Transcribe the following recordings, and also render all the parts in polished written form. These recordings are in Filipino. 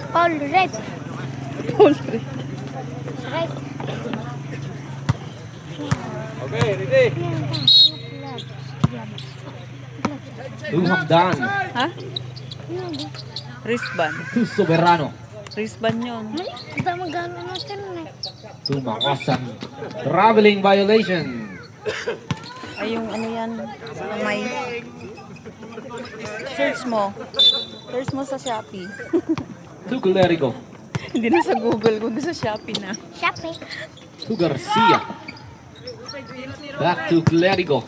Paul, rep. Rep. Okay, ready? To Hamdan. Ha? Wristband. To Soberano. Wristband yun. Kita magano natin eh. To Mangosan. Traveling violation. Ay, yung ano yan. May... Search mo. Search mo sa Shopee. To Clerigo. Hindi na sa Google, kundi sa Shopee na. Shopee. To Garcia. Back to Clerigo.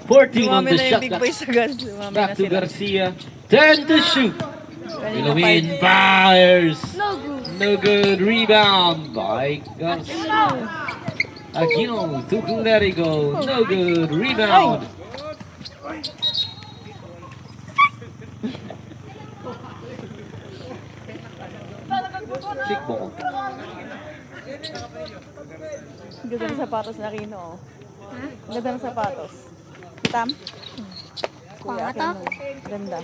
14 on Dumami the na yung shot big clock. boys agad. Dumami Back na to sila. Garcia. 10 to shoot. Kanina Ilumin five. fires. No good. No good. Rebound by Garcia. Aquino to Clerigo. No good. Rebound. Kickball. Ang ganda ng sapatos na Rino. Oh. Ang ganda ng sapatos. Tam? Kuya Pangata? Aquino. Ganda.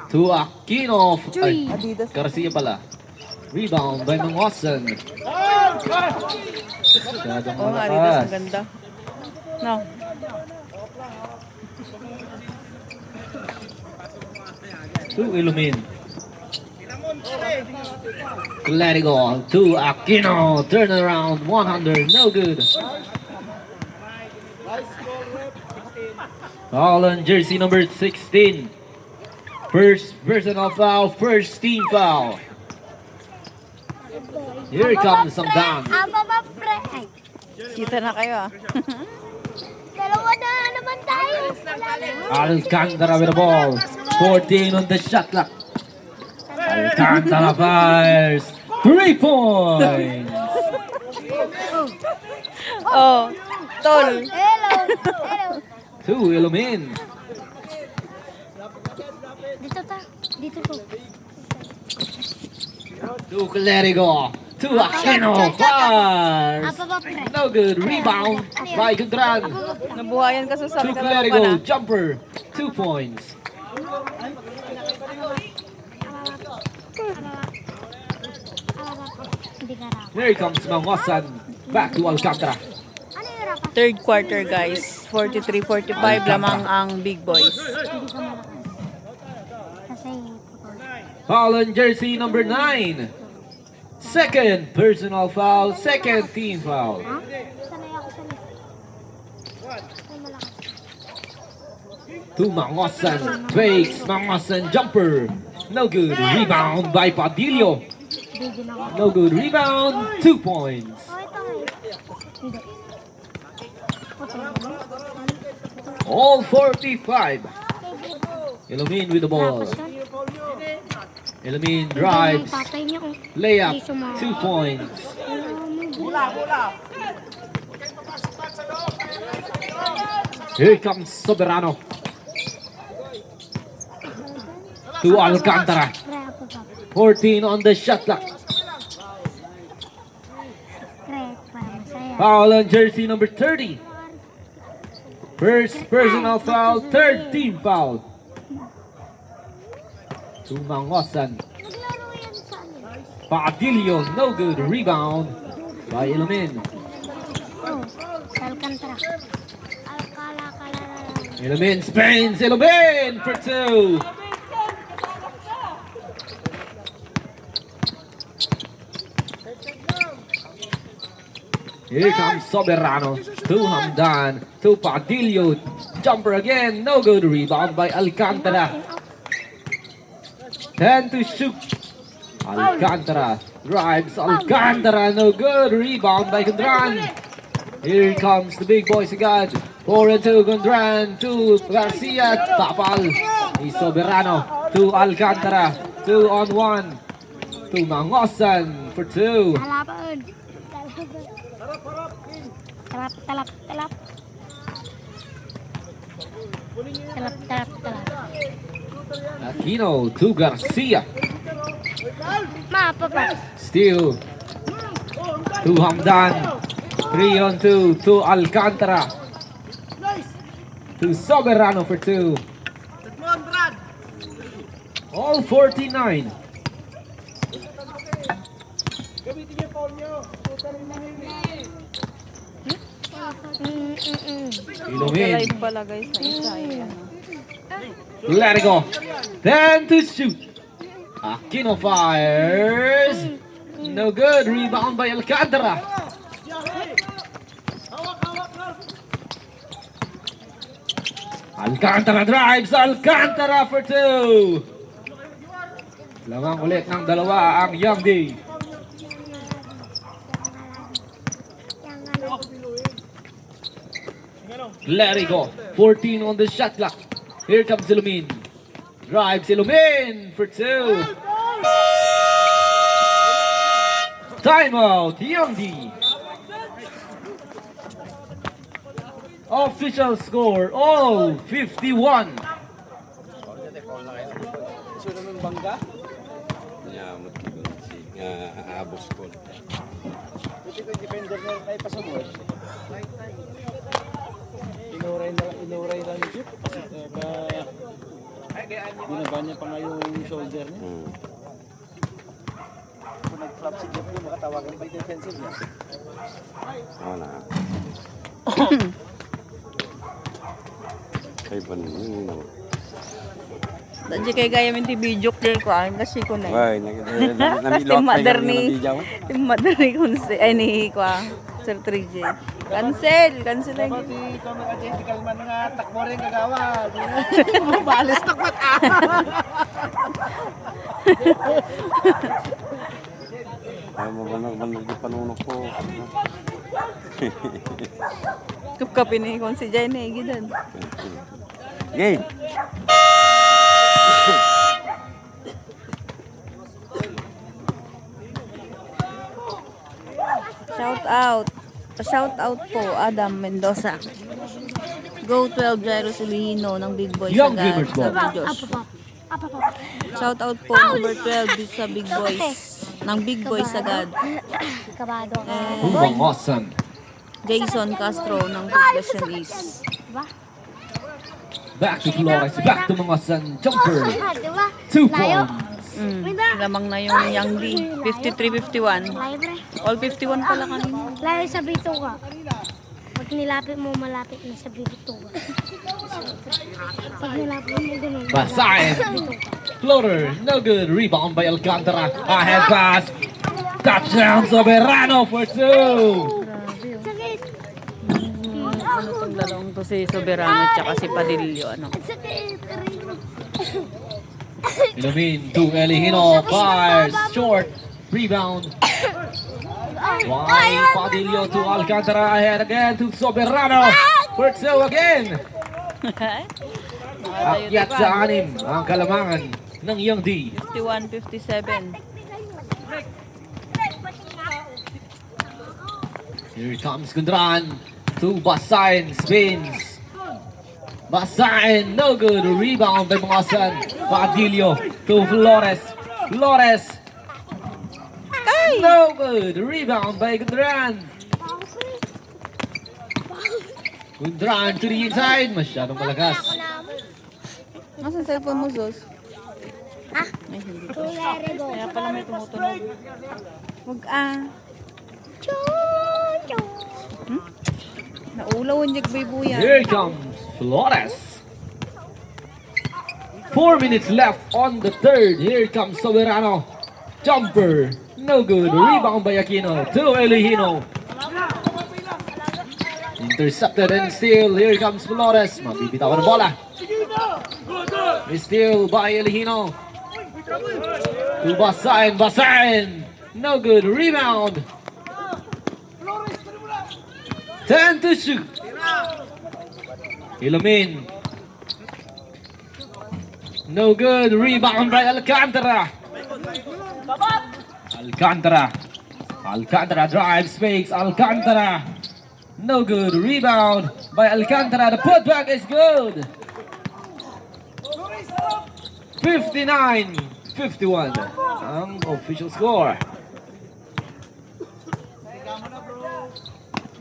To Aquino. Ay, Adidas. Garcia pala. Rebound by Mangosan. Masyadong Oo nga, Adidas. Ang malakas. ganda. No. To Ilumin. Clerigo to Aquino. Turn around 100. No good. Foul on jersey number 16. First personal foul. First team foul. Here comes some down. Aba ba, pre? Ay, Kita na kayo ah. dalawa na naman tayo. Wala na. Alcantara with the ball. 14 on the shot clock. Alcantara fires. 3 points. Oh, tol. Hello. Hello. To Ilumin. Dito ta. Dito to. To Clerigo. To Aquino. Fires. Aba ba, pre? No good. Rebound by Gudran. Nabuhayan ka sa To sabi ka na ba Clerigo. na? Jumper. 2 points. Hindi ka raw. Here comes Mangosan. Back to Alcantara. Ano yung rapat? Third quarter guys. 43-45 lamang ang big boys. Hindi ka malakas. Kasi, Foul on jersey number 9. Second personal foul. Second team foul. ha? Sanay ako sa list. Ay, malakas. To Mangosan. Fakes. Mangosan jumper. No good. Rebound by Padillo. Hindi din ako. No good. Rebound. 2 points. Oh, ito nga. Hindi. All 45. Ilumin with the ball. Tapos yun. Ilumin Yung drives. tatay niya, oh. Layup. Hindi sumama. 2 points. Here comes Soberano. To Alcantara. Pre, ako ba? 14 on the shot clock. Pre, para masaya. Foul on jersey number 30. First personal foul, third team foul. To Mangosan. Naglaro yan sa ano? Padillo, no good. Rebound by Ilumin. Oh, sa Alcantara. Alcala. Ilumin spins. Ilumin for 2. Here comes Soberano. To Hamdan. To Padillo. Jumper again. No good. Rebound by Alcantara. 10 to shoot. Alcantara. Drives. Alcantara. No good. Rebound by Gondran. Here comes the big boys again. 4 and 2. Gondran. To Garcia. Tapal. Ni Soberano. To Alcantara. 2 on 1. To Mangosan for 2. Talapan. Talap. Aquino to Garcia. Papa. Still to Hamdan. 3 on 2 to Alcantara. To Soberano for 2. All 49. Ilumin. Live pala guys na isa. Ayan. Let it go. 10 to shoot. Aquino fires. No good. Rebound by Alcantara. Alcantara drives. Alcantara for 2. Lamang ulit ng dalawa ang Young D. Let it go. 14 on the shot clock. Here comes Ilumin. Drives Ilumin for 2. Timeout, Young D. Official score, all 51. So naman bangga? Nyamot ko nga aabos ko. Buti ko defender na tayo pa sa buwan. Inuray lang yung chip. Binaba niya pa nga yung shoulder niya. Kung nag-flap si Jeff yung makatawagan pa yung defensive niya. Oo na. Ay pa nyo. Dadya kay gaya minti video clear ko ang kasi ko na. Ay, Team mother ni Team mother ni Kunse ay ni kwa Sir 3J. Cancel lang. Pati ikaw mag-identical man nga, takbo rin kagawa. Mabalis takbat Ay, mabanog yung panunok ko. Kapkapin ni Kunse Jay na gidan. Game! Shout out po Adam Mendoza. Go 12 Jairo Silino ng Big Boys Young agad Dreamers sa Ball. videos. Shout out po number 12 dito sa Big Boys ng Big Boys agad. Kabado ka. Bumangosan. Jason Castro ng Progression East. Diba? Back to Flores. Back to Mangosan. Jumper. Diba? 2 Layo. points. Lamang na yung Young D. 53-51. Layo, pre. All 51 pala kanina. Layo sa bito ka. Pag nilapit mo, malapit na sa bito ka. Pag nilapit mo, ganun. Basahin. Floater. No good. Rebound by Alcantara. Ahead pass. Touchdown Soberano for 2. Sakit. Ano itong dalawang to si Soberano at saka si Padillo. Ano? Sakit. Ilumin to Elihino. Fires. Short. Rebound. Why Padillo to Alcantara. Ahead again to Soberano. For 2 again. Akyat sa 6 ang kalamangan ng Young D. 51-57. Here comes Gundran to Basain, spins. Basain, no good. Rebound by Mangosan. Padillo to Flores. Flores. No good. Rebound by Gundran. Gundran to the inside. Masyadong malakas. Nasaan cellphone mo, Zos? Ah? Ay, hindi. Let it go. Kaya pala may tumutunog. Wag Naulaw ang jagbaybuyan. Here comes Flores. 4 minutes left on the third. Here comes Soberano. Jumper. No good. Rebound by Aquino. To Elihino. Intercepted and still. Here comes Flores. Mabibitawan ang bola. Still by Elihino. To Basain. Basain. No good. Rebound. 10 to shoot. Ilumin. No good. Rebound by Alcantara. Alcantara. Alcantara drives, fakes. Alcantara. No good. Rebound by Alcantara. The putback is good. 59-51 ang official score.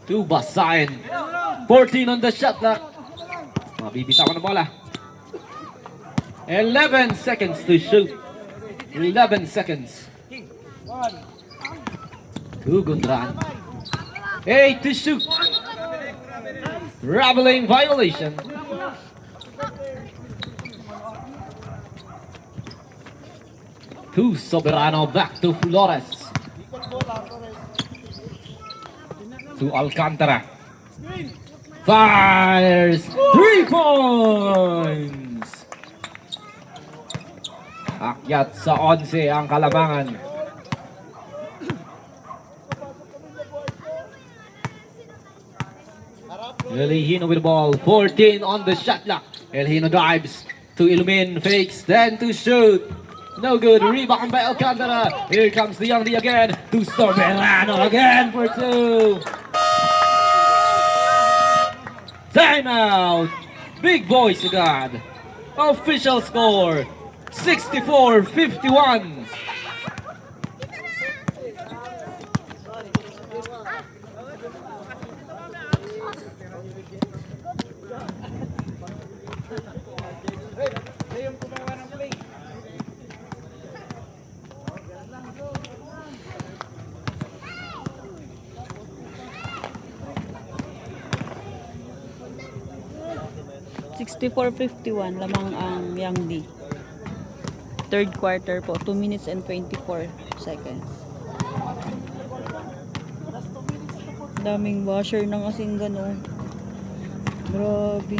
To Basain. 14 on the shot clock. Mabibitawan na bola. 11 seconds to shoot. 11 seconds. To Gondran. 8 to shoot. Traveling violation. To Soberano, back to Flores. To Alcantara. Fires 3 points. Akyat sa 11 ang Kalamangan. Elihino with the ball. 14 on the shot clock. Elihino drives to Ilumin, fakes, then to shoot. No good. Rebound by Alcantara. Here comes the young D again. To Soberano again for 2. Timeout. Big Boys agad. Official score 64-51. $64.51 lamang ang Young D. Third quarter po, 2 minutes and 24 seconds. Daming washer ng asing gano. Grabe.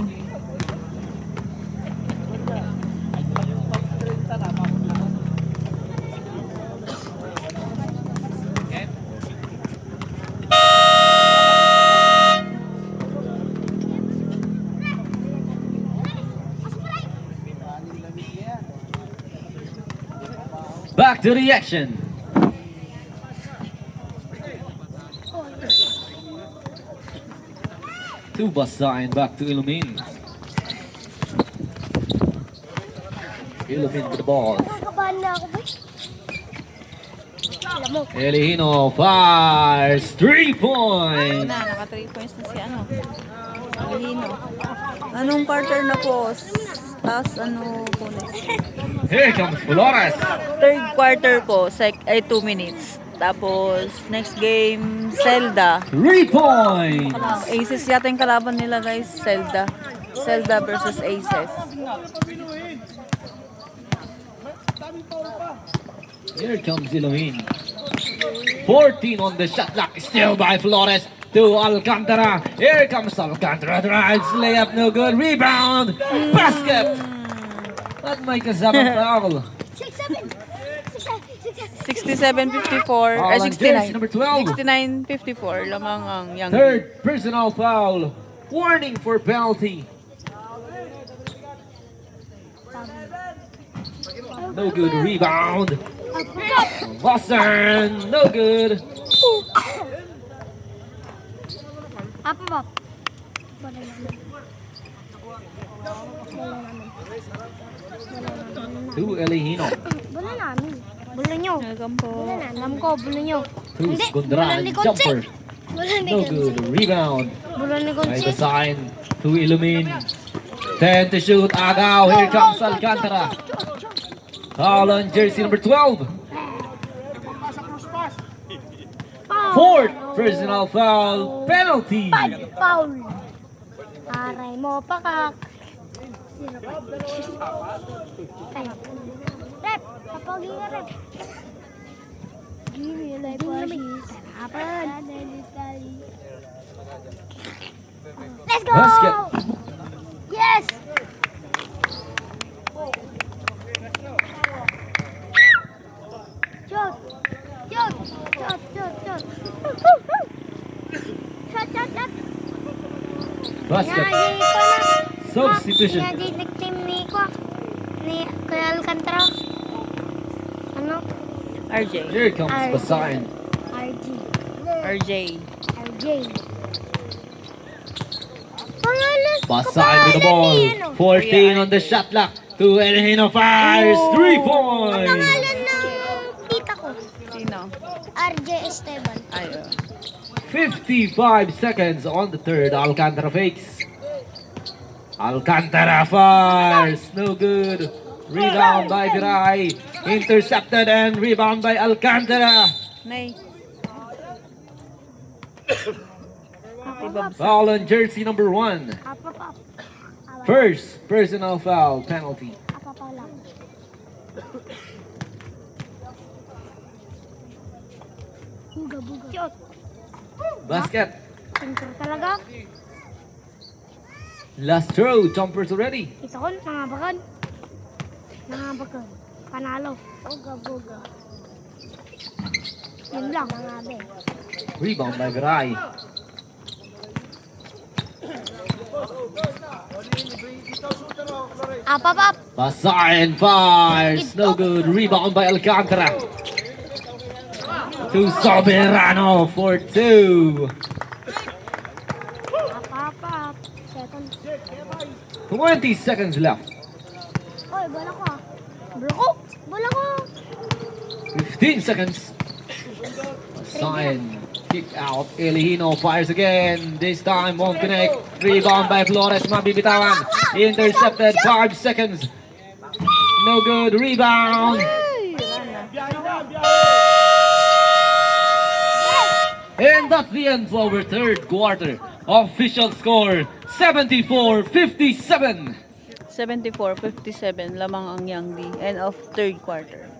Back to the action. To Basain, back to Ilumin. Ilumin with the ball. Nakabahan na ako, boy. Alam mo. Elihino fires 3 points. Naka 3 points na si ano. Alino. Anong quarter na po? Tapos ano po next? Here comes Flores. Third quarter po, 2 minutes. Tapos next game, Zelda. 3 points. Aces yata yung kalaban nila guys, Zelda. Zelda versus Aces. Here comes Ilumin. 14 on the shot clock, still by Flores to Alcantara. Here comes Alcantara, drives, layup, no good, rebound, basket. At may kasamang foul. 67-54 or Foul on jersey number 12. 69-54 lamang ang Young D. Third personal foul. Warning for penalty. No good, rebound. Boston, no good. Apa ba? To Elihino. Bula namin. Bula nyo. Welcome po. Bula na. Alam ko, bula nyo. To Gondran, jumper. Bula ni No Gonche. good, rebound. Bula ni By Gonche. the sign to Ilumin. 10 to shoot, Agaw. Here comes Alcantara. Foul on jersey number 12. Foul. Fourth personal foul, penalty. Foul. Aray mo, pakak. Ay. Rep, papagi ka, Rep. Give me like washes. Sarapan. Let's go! Basket. Yes! Shot! Shot! Shot! Shot! Shot! Shot! Shot! Shot! Basket. Nyagi ko na. Substitution. Nyagi nag-team ni ko. Ni Kuya Alcantara. Ano? RJ. Here comes Basain. RG. RJ. RJ. Pangalan ko Basain with the ba? ball. Ano? 14 on the shot clock. To Elihino fires 3 points. Pangalan ng tita ko. Sino? RJ Esteban. Ayun. 55 seconds on the third. Alcantara fakes. Alcantara fires. No good. Rebound by Garay. Intercepted and rebound by Alcantara. Nay. Foul on jersey number 1. Apapap. First personal foul penalty. Apapap lang. Buga, buga. Cute. Basket. Pinter talaga. Last throw. Jumpers already. Ito ko, nangabakan. Nangabakan. Panalo. Buga, buga. Yun lang, nangabe. Rebound by Garay. Apapap. Basayan fires. No good. Rebound by Alcantara. To Soberano for 2. Apapap. Second. 20 seconds left. Oy, bola ko ah. Bola ko. Bola ko. 15 seconds. Sign. Kick out. Elihino fires again. This time won't connect. Rebound by Flores. Mabibitawan. Intercepted. 5 seconds. No good. Rebound. And that's the end for our third quarter. Official score 74-57. 74-57 lamang ang Yangdi. End of third quarter.